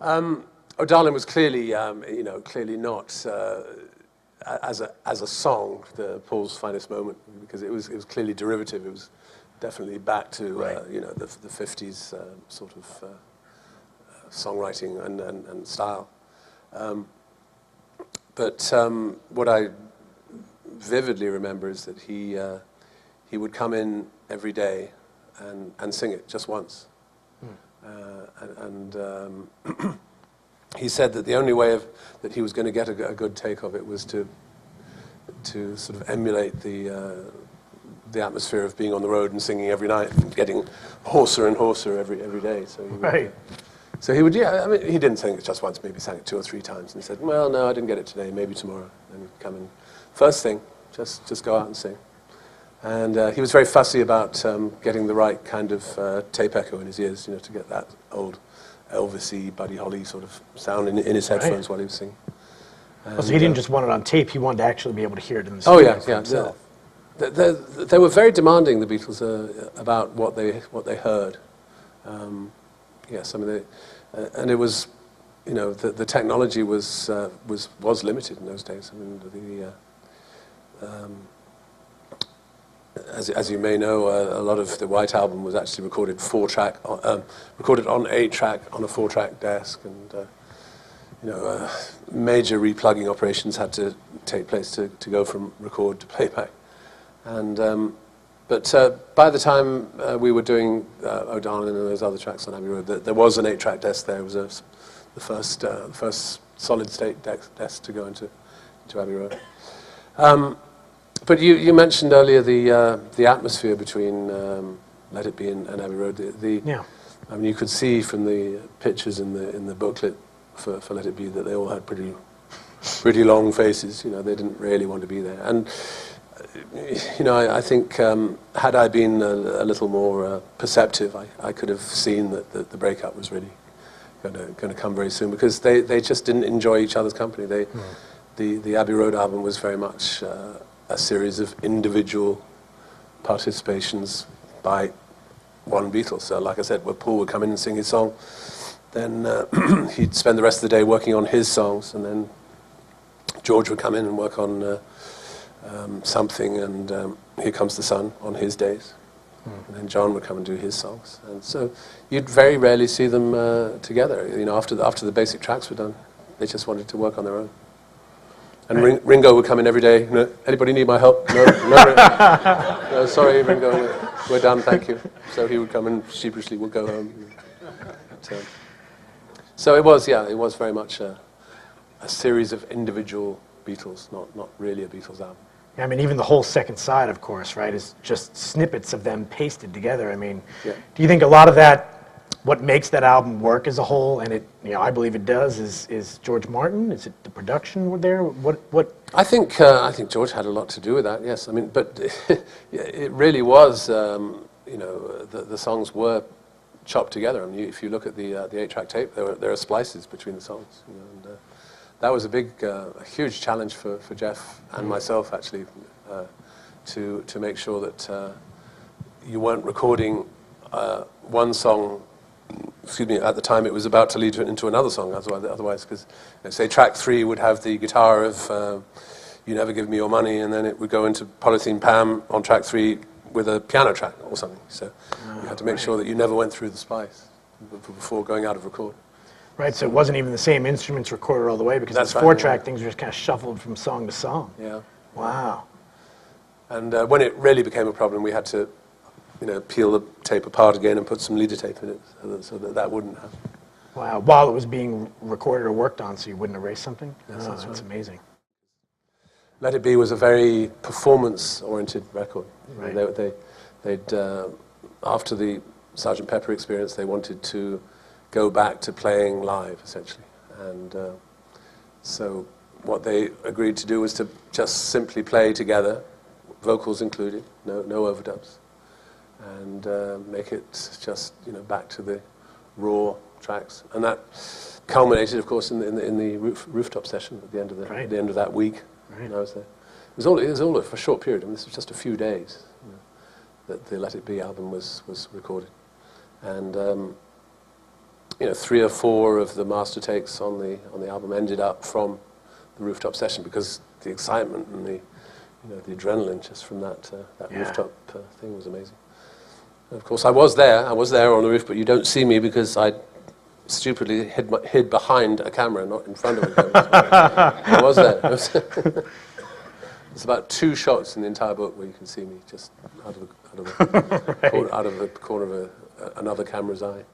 Oh, Darling was clearly, clearly not as a song Paul's finest moment, because it was clearly derivative. It was definitely back to the 50s sort of songwriting and style. But what I vividly remember is that he would come in every day and sing it just once. He said that the only way that he was going to get a good take of it was to sort of emulate the atmosphere of being on the road and singing every night, and getting hoarser and hoarser every day. So he would, I mean, he didn't sing it just once, maybe sang it 2 or 3 times, and he said, well, no, I didn't get it today, maybe tomorrow. And he'd come in, first thing, just go out and sing. And he was very fussy about getting the right kind of tape echo in his ears, to get that old Elvis-y, Buddy Holly sort of sound in his headphones while he was singing. So he didn't just want it on tape, he wanted to actually be able to hear it in the studio for himself. They were very demanding, the Beatles, about what they heard. Some of the, and it was, the technology was limited in those days. I mean, as you may know, a lot of the White Album was actually recorded recorded on 8-track on a 4-track desk, and major replugging operations had to take place to go from record to playback. And but by the time we were doing Oh Darling and those other tracks on Abbey Road, there was an 8-track desk there. It was the first solid-state desk to go into Abbey Road. But you mentioned earlier the atmosphere between Let It Be and Abbey Road. I mean, you could see from the pictures in the booklet for Let It Be that they all had pretty long faces. They didn't really want to be there. And I think had I been a little more perceptive, I could have seen that the breakup was really going to come very soon, because they just didn't enjoy each other's company. The Abbey Road album was very much a series of individual participations by one Beatle. So, like I said, where Paul would come in and sing his song, then he'd spend the rest of the day working on his songs, and then George would come in and work on something, and Here Comes the Sun on his days. And then John would come and do his songs. And so you'd very rarely see them together. After the basic tracks were done, they just wanted to work on their own. And Ringo would come in every day. Anybody need my help? No, no, sorry, Ringo, we're done, thank you. So he would come and sheepishly would go home. So it was very much a series of individual Beatles, not really a Beatles album. I mean, even the whole second side, of course, right, is just snippets of them pasted together. I mean, do you think a lot of that, what makes that album work as a whole, and it, I believe it does, is George Martin? Is it the production there? What? I think George had a lot to do with that. Yes, I mean, but it really was. The songs were chopped together. I mean, if you look at the 8-track tape, there are splices between the songs. And that was a huge challenge for Jeff and myself, actually, to make sure that you weren't recording one song. Excuse me, at the time it was about to lead into another song, otherwise, because say track 3 would have the guitar of You Never Give Me Your Money, and then it would go into Polythene Pam on track 3 with a piano track or something. So you had to make sure that you never went through the splice before going out of record. Right, so it wasn't even the same instruments recorded all the way, because those 4-track things were just kind of shuffled from song to song. Yeah. Wow. And when it really became a problem, we had to peel the tape apart again and put some leader tape in it so that wouldn't happen. Wow, while it was being recorded or worked on, so you wouldn't erase something? Yes, that's right. Amazing. Let It Be was a very performance-oriented record. Right. They'd after the Sgt. Pepper experience, they wanted to go back to playing live, essentially. And so what they agreed to do was to just simply play together, vocals included, no overdubs. And make it just back to the raw tracks, and that culminated, of course, in the rooftop session at the end of the end of that week. Right. I was there. It was all for a short period. I mean, this was just a few days that the Let It Be album was recorded, and 3 or 4 of the master takes on the album ended up from the rooftop session, because the excitement and the adrenaline just from that rooftop thing was amazing. And of course, I was there on the roof, but you don't see me because I stupidly hid behind a camera, not in front of a camera. I was there. There's about 2 shots in the entire book where you can see me just out of the corner of another camera's eye.